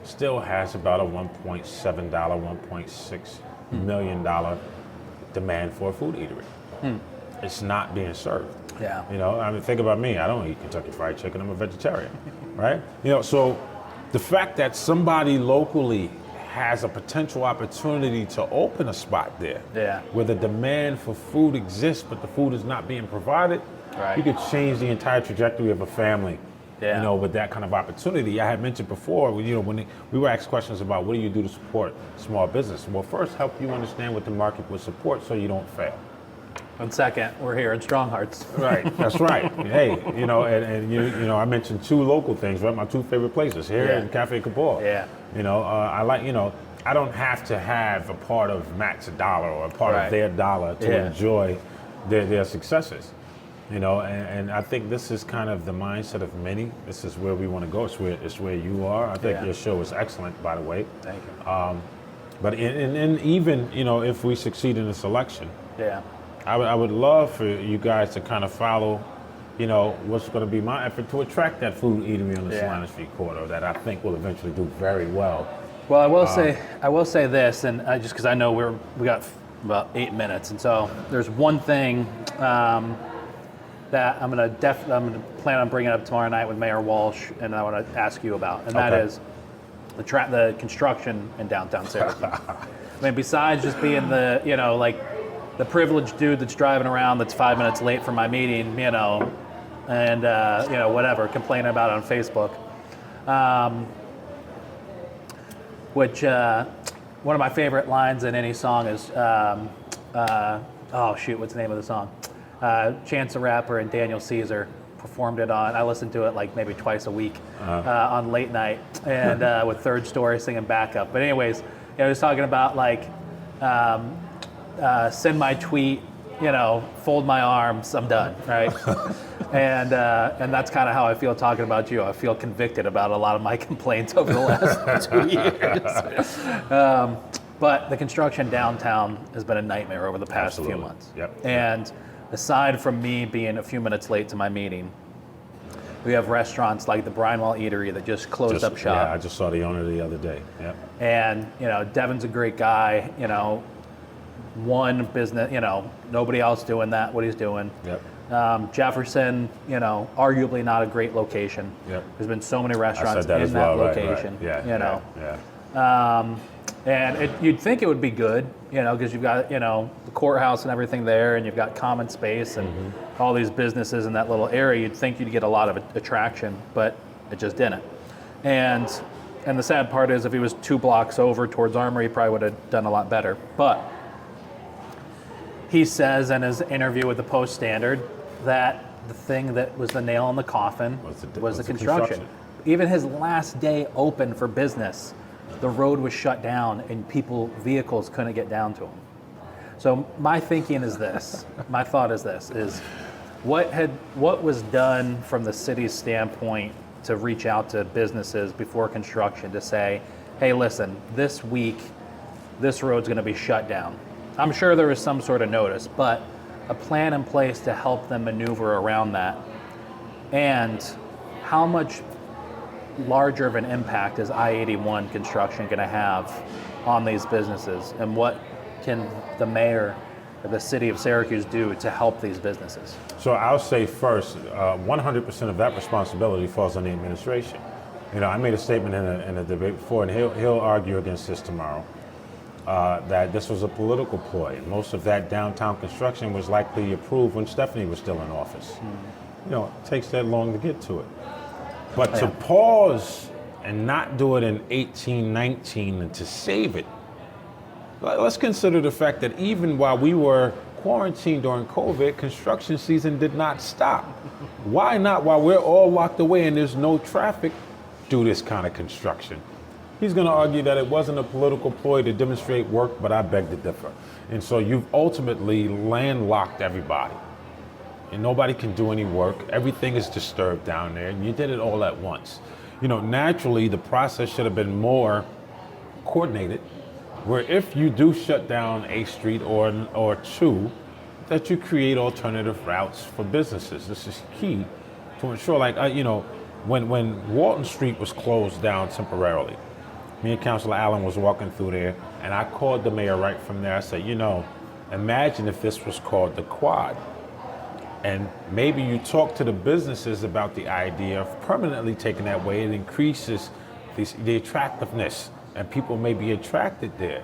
still has about a $1.7, $1.6 million demand for a food eatery. It's not being served. Yeah. You know, I mean, think about me. I don't eat Kentucky Fried Chicken. I'm a vegetarian, right? You know, so the fact that somebody locally has a potential opportunity to open a spot there, where the demand for food exists, but the food is not being provided, you could change the entire trajectory of a family. You know, with that kind of opportunity. I had mentioned before, you know, when we were asked questions about what do you do to support small business? Well, first, help you understand what the market would support so you don't fail. And second, we're here in Strong Hearts. Right, that's right. Hey, you know, and you know, I mentioned two local things, right? My two favorite places here and Cafe Cabal. You know, I like, you know, I don't have to have a part of Matt's dollar or a part of their dollar to enjoy their successes. You know, and I think this is kind of the mindset of many. This is where we want to go. It's where you are. I think your show is excellent, by the way. Thank you. But even, you know, if we succeed in this election, I would love for you guys to kind of follow, you know, what's going to be my effort to attract that food eatery on the Salina Street corridor that I think will eventually do very well. Well, I will say this, and just because I know we got about 8 minutes, and so there's one thing that I'm gonna plan on bringing up tomorrow night with Mayor Walsh, and I want to ask you about, and that is the construction in downtown Syracuse. I mean, besides just being the, you know, like the privileged dude that's driving around that's 5 minutes late for my meeting, you know, and you know, whatever, complaining about it on Facebook, which one of my favorite lines in any song is, oh shoot, what's the name of the song? Chance the Rapper and Daniel Caesar performed it on, I listened to it like maybe twice a week on late night, and with Third Story singing backup. But anyways, you know, he was talking about like, send my tweet, you know, fold my arms, I'm done, right? and that's kind of how I feel talking about you. I feel convicted about a lot of my complaints over the last 2 years. But the construction downtown has been a nightmare over the past few months. And aside from me being a few minutes late to my meeting, we have restaurants like the Brinewell Eatery that just closed up shop. Yeah, I just saw the owner the other day. And, you know, Devin's a great guy, you know, one business, you know, nobody else doing that, what he's doing. Jefferson, you know, arguably not a great location. There's been so many restaurants in that location, you know. And you'd think it would be good, you know, because you've got, you know, the courthouse and everything there, and you've got common space and all these businesses in that little area. You'd think you'd get a lot of attraction, but it just didn't. And the sad part is, if he was 2 blocks over towards Armory, he probably would have done a lot better. But he says in his interview with the Post-Standard that the thing that was the nail in the coffin was the construction. Even his last day open for business, the road was shut down and vehicles couldn't get down to him. So my thinking is this, my thought is this, is what was done from the city's standpoint to reach out to businesses before construction to say, hey, listen, this week, this road's gonna be shut down. I'm sure there was some sort of notice, but a plan in place to help them maneuver around that. And how much larger of an impact is I-81 construction going to have on these businesses, and what can the mayor or the city of Syracuse do to help these businesses? So I'll say first, 100% of that responsibility falls on the administration. You know, I made a statement in a debate before, and he'll argue against this tomorrow, that this was a political ploy. Most of that downtown construction was likely approved when Stephanie was still in office. You know, it takes that long to get to it. But to pause and not do it in 18, 19, and to save it, let's consider the fact that even while we were quarantined during COVID, construction season did not stop. Why not, while we're all locked away and there's no traffic, do this kind of construction? He's going to argue that it wasn't a political ploy to demonstrate work, but I beg to differ. And so you've ultimately landlocked everybody. And nobody can do any work. Everything is disturbed down there, and you did it all at once. You know, naturally, the process should have been more coordinated, where if you do shut down a street or two, that you create alternative routes for businesses. This is key to ensure, like, you know, when Walton Street was closed down temporarily, me and Councilor Allen was walking through there, and I called the mayor right from there. I said, you know, imagine if this was called the Quad. And maybe you talk to the businesses about the idea of permanently taking that way. It increases the attractiveness, and people may be attracted there.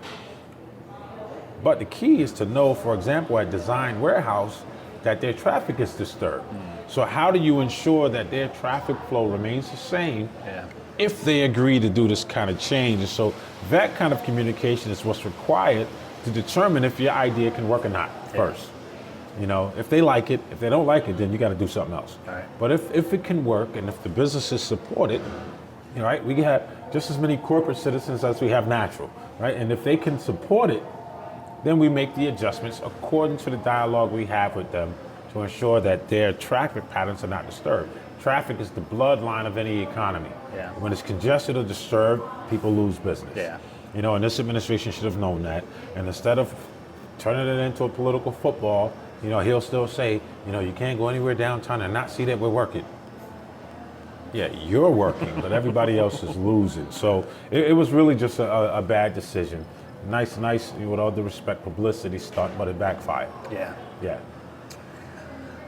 But the key is to know, for example, at Design Warehouse, that their traffic is disturbed. So how do you ensure that their traffic flow remains the same if they agree to do this kind of change? And so that kind of communication is what's required to determine if your idea can work or not first. You know, if they like it, if they don't like it, then you got to do something else. Right. But if it can work, and if the businesses support it, you know, right, we have just as many corporate citizens as we have natural, right? And if they can support it, then we make the adjustments according to the dialogue we have with them to ensure that their traffic patterns are not disturbed. Traffic is the bloodline of any economy. Yeah. When it's congested or disturbed, people lose business. Yeah. You know, and this administration should have known that. And instead of turning it into a political football, you know, he'll still say, you know, you can't go anywhere downtown and not see that we're working. Yeah, you're working, but everybody else is losing. So it was really just a bad decision. Nice, with all due respect, publicity stunt, but it backfired. Yeah. Yeah.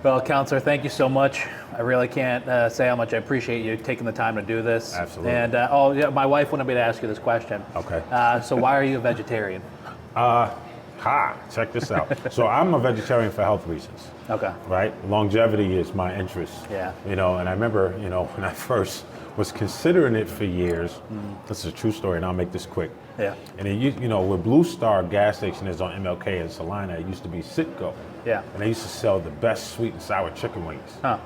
Well, Councilor, thank you so much. I really can't say how much I appreciate you taking the time to do this. Absolutely. And my wife wanted me to ask you this question. Okay. So why are you a vegetarian? Check this out. So I'm a vegetarian for health reasons. Okay. Right? Longevity is my interest. Yeah. You know, and I remember, you know, when I first was considering it for years, this is a true story, and I'll make this quick. Yeah. And it, you know, where Blue Star gas station is on MLK in Salina, it used to be Citgo. Yeah. And they used to sell the best sweet and sour chicken wings. Huh.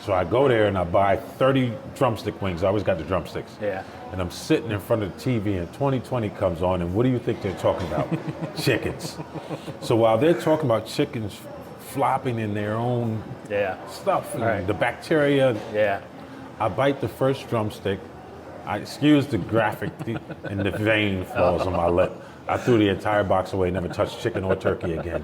So I go there and I buy 30 drumstick wings. I always got the drumsticks. Yeah. And I'm sitting in front of the TV and 2020 comes on, and what do you think they're talking about? Chickens. So while they're talking about chickens flopping in their own stuff, Right. the bacteria, Yeah. I bite the first drumstick. Excuse the graphic, and the vein falls on my lip. I threw the entire box away, never touched chicken or turkey again.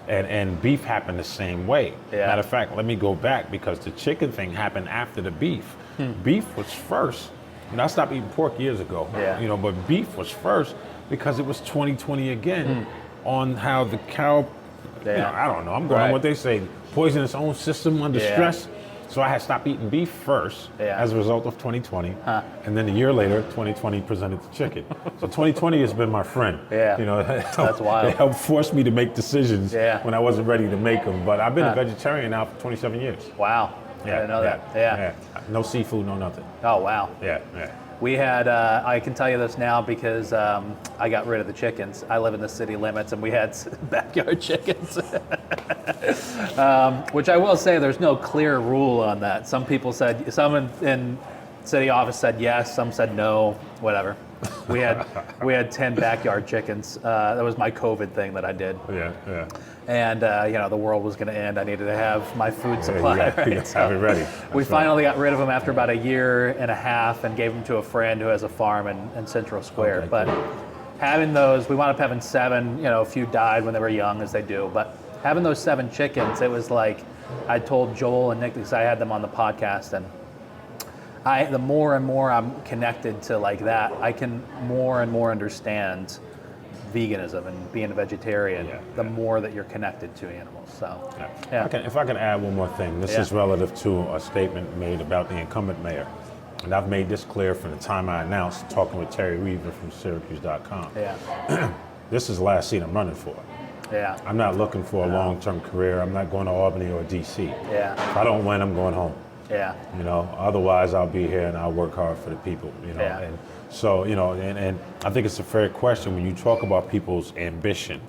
And beef happened the same way. Yeah. Matter of fact, let me go back, because the chicken thing happened after the beef. Beef was first. You know, I stopped eating pork years ago. Yeah. You know, but beef was first because it was 2020 again on how the cow. You know, I don't know. I'm going on what they say. Poison its own system under stress. So I had stopped eating beef first as a result of 2020. And then a year later, 2020 presented the chicken. So 2020 has been my friend. Yeah. You know, That's wild. It helped force me to make decisions when I wasn't ready to make them. But I've been a vegetarian now for 27 years. Wow. I didn't know that. Yeah. No seafood, no nothing. Oh, wow. Yeah. We had, I can tell you this now because I got rid of the chickens. I live in the city limits, and we had backyard chickens. Which I will say, there's no clear rule on that. Some people said, some in city office said yes, some said no, whatever. We had 10 backyard chickens. That was my COVID thing that I did. Yeah. And you know, the world was going to end. I needed to have my food supply. You got to have it ready. We finally got rid of them after about a year and a half, and gave them to a friend who has a farm in Central Square. Okay, but having those, we wound up having 7. You know, a few died when they were young, as they do. But having those 7 chickens, it was like I told Joel and Nick, because I had them on the podcast, and the more and more I'm connected to like that, I can more and more understand veganism and being a vegetarian, the more that you're connected to animals. So, If I can add one more thing, this is relative to a statement made about the incumbent mayor. And I've made this clear from the time I announced, talking with Terry Weaver from Syracuse.com. This is the last seat I'm running for. I'm not looking for a long-term career. I'm not going to Albany or DC. If I don't win, I'm going home. You know, otherwise I'll be here and I'll work hard for the people, you know. And so, you know, and I think it's a fair question when you talk about people's ambition.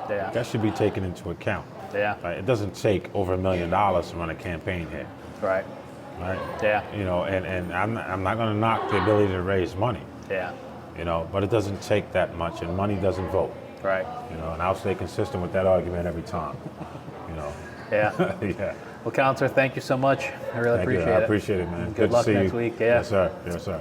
That should be taken into account. Right? It doesn't take over $1 million to run a campaign here. Right. You know, and I'm not going to knock the ability to raise money. Yeah. You know, but it doesn't take that much, and money doesn't vote. Right. You know, and I'll stay consistent with that argument every time. You know. Yeah. Yeah. Well, Councilor, thank you so much. I really Thank you. appreciate I it. appreciate it, man. Good to luck see next you. week. Yeah. Yes, sir. Yes, sir.